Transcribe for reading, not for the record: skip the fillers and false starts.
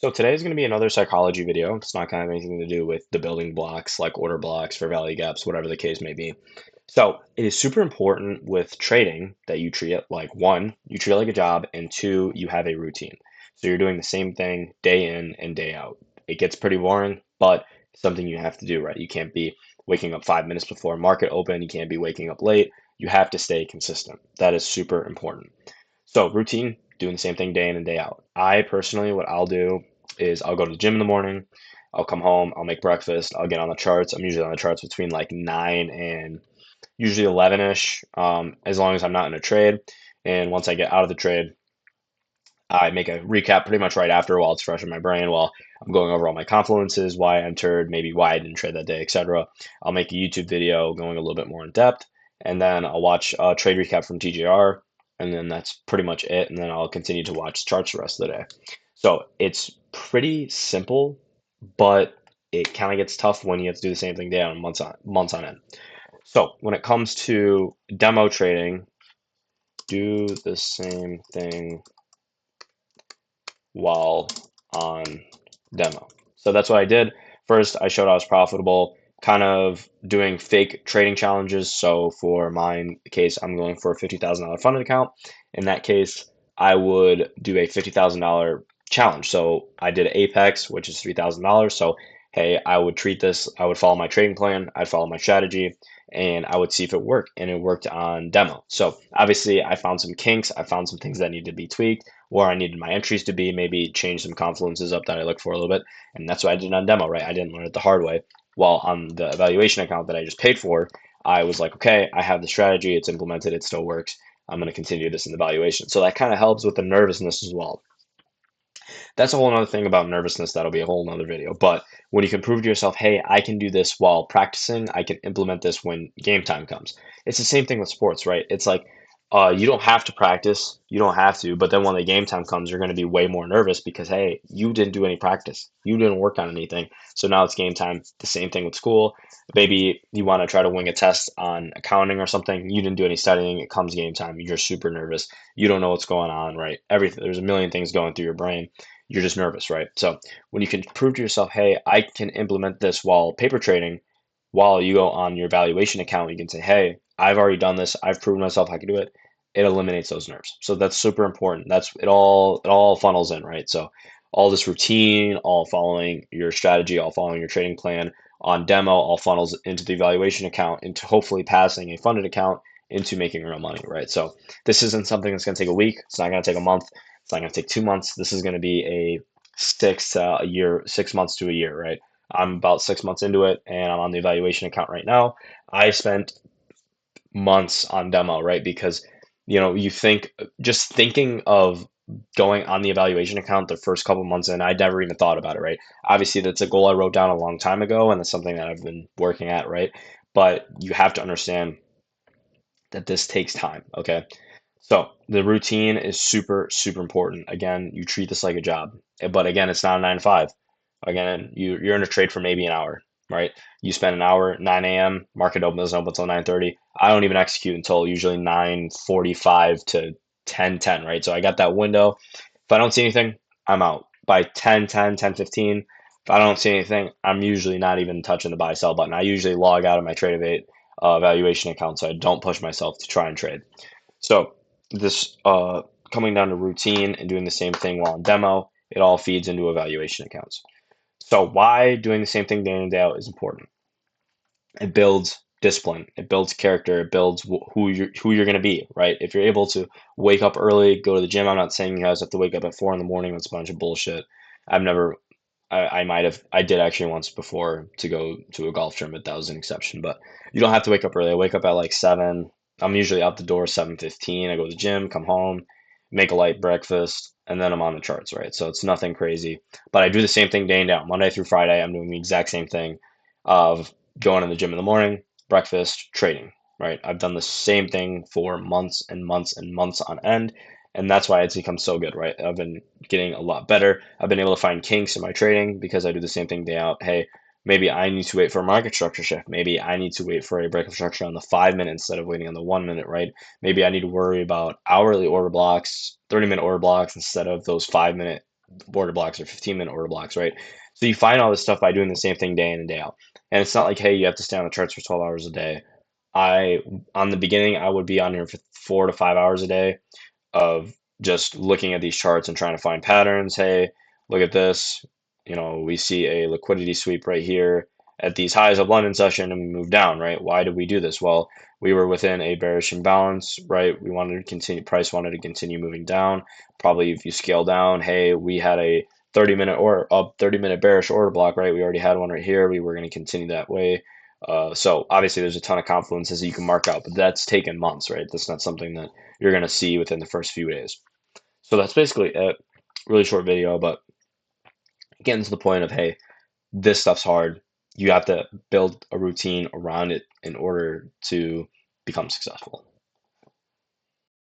So today is going to be another psychology video. It's not going to have anything to do with the building blocks like order blocks for value gaps, whatever the case may be. So it is super important with trading that you treat it like one, you treat it like a job, and two, you have a routine. So you're doing the same thing day in and day out. It gets pretty boring, but it's something you have to do, right? You can't be waking up 5 minutes before market open. You can't be waking up late. You have to stay consistent. That is super important. So routine, doing the same thing day in and day out. I personally, what I'll do is I'll go to the gym in the morning. I'll come home. I'll make breakfast. I'll get on the charts. I'm usually on the charts between like 9 and usually 11ish, as long as I'm not in a trade. And once I get out of the trade, I make a recap pretty much right after while it's fresh in my brain, while I'm going over all my confluences, why I entered, maybe why I didn't trade that day, etc. I'll make a YouTube video going a little bit more in depth, and then I'll watch a trade recap from TJR, and then that's pretty much it. And then I'll continue to watch charts the rest of the day. So it's pretty simple, but it kind of gets tough when you have to do the same thing day on months on end. So when it comes to demo trading, do the same thing while on demo. So that's what I did. First, I showed I was profitable, kind of doing fake trading challenges. So for my case, I'm going for a $50,000 funded account. In that case, I would do a $50,000 challenge. So I did Apex, which is $3,000. So hey, I would treat this, I would follow my trading plan, I'd follow my strategy, and I would see if it worked. And it worked on demo. So obviously, I found some kinks, I found some things that needed to be tweaked where I needed my entries to be, maybe change some confluences up that I looked for a little bit. And that's what I did on demo, right? I didn't learn it the hard way. While on the evaluation account that I just paid for, I was like, okay, I have the strategy, it's implemented, it still works. I'm going to continue this in the valuation. So that kind of helps with the nervousness as well. That's a whole other thing about nervousness. That'll be a whole nother video. But when you can prove to yourself, hey, I can do this while practicing, I can implement this when game time comes. It's the same thing with sports, right? It's like you don't have to practice, you don't have to, but then when the game time comes, you're going to be way more nervous because, hey, you didn't do any practice, you didn't work on anything. So now it's game time. The same thing with school. Maybe you want to try to wing a test on accounting or something. You didn't do any studying. It comes game time. You're super nervous. You don't know what's going on, right? Everything. There's a million things going through your brain. You're just nervous, right? So when you can prove to yourself, hey, I can implement this while paper trading, while you go on your valuation account, you can say, hey, I've already done this. I've proven myself I can do it. It eliminates those nerves. So that's super important. That's it all funnels in, right? So all this routine, all following your strategy, all following your trading plan on demo, all funnels into the evaluation account, into hopefully passing a funded account into making real money, right? So this isn't something that's going to take a week. It's not going to take a month. It's not going to take 2 months. This is going to be a a year, 6 months to a year, right? I'm about 6 months into it and I'm on the evaluation account right now. I spent months on demo, right? Because, you think just thinking of going on the evaluation account the first couple months in, I never even thought about it, right? Obviously, that's a goal I wrote down a long time ago and it's something that I've been working at, right? But you have to understand that this takes time, okay? So the routine is super, super important. Again, you treat this like a job, but again, it's not a 9 to 5. Again, you're in a trade for maybe an hour, right? You spend an hour, 9 a.m. Market open doesn't open until 9:30. I don't even execute until usually 9:45 to 10:10, right? So I got that window. If I don't see anything, I'm out by 10:10, 10:15. If I don't see anything, I'm usually not even touching the buy sell button. I usually log out of my Trade valuation account so I don't push myself to try and trade. So this coming down to routine and doing the same thing while in demo, it all feeds into evaluation accounts. So why doing the same thing day in and day out is important. It builds discipline, it builds character, it builds who you're going to be, right? If you're able to wake up early, go to the gym. I'm not saying you guys have to wake up at 4 in the morning. That's a bunch of bullshit. I've never. I did actually once before to go to a golf tournament. That was an exception, but you don't have to wake up early. I wake up at like 7. I'm usually out the door 7:15. I go to the gym, come home, make a light breakfast, and then I'm on the charts, right? So it's nothing crazy. But I do the same thing day and day out. Monday through Friday, I'm doing the exact same thing of going in the gym in the morning, breakfast, trading, right? I've done the same thing for months and months and months on end. And that's why it's become so good, right? I've been getting a lot better. I've been able to find kinks in my trading because I do the same thing day out. Hey, maybe I need to wait for a market structure shift. Maybe I need to wait for a break of structure on the 5 minute instead of waiting on the 1 minute, right? Maybe I need to worry about hourly order blocks, 30-minute order blocks instead of those 5 minute order blocks or 15-minute order blocks, right? So you find all this stuff by doing the same thing day in and day out. And it's not like, hey, you have to stay on the charts for 12 hours a day. I on the beginning, I would be on here for 4 to 5 hours a day of just looking at these charts and trying to find patterns. Hey, look at this. We see a liquidity sweep right here at these highs of London session and we move down, right? Why did we do this? Well, we were within a bearish imbalance, right? We wanted to continue, price wanted to continue moving down. Probably if you scale down, hey, we had a 30-minute or a 30-minute bearish order block, right? We already had one right here. We were going to continue that way. So obviously there's a ton of confluences you can mark out, but that's taken months, right? That's not something that you're going to see within the first few days. So that's basically it. Really short video, but getting to the point of, hey, this stuff's hard. You have to build a routine around it in order to become successful.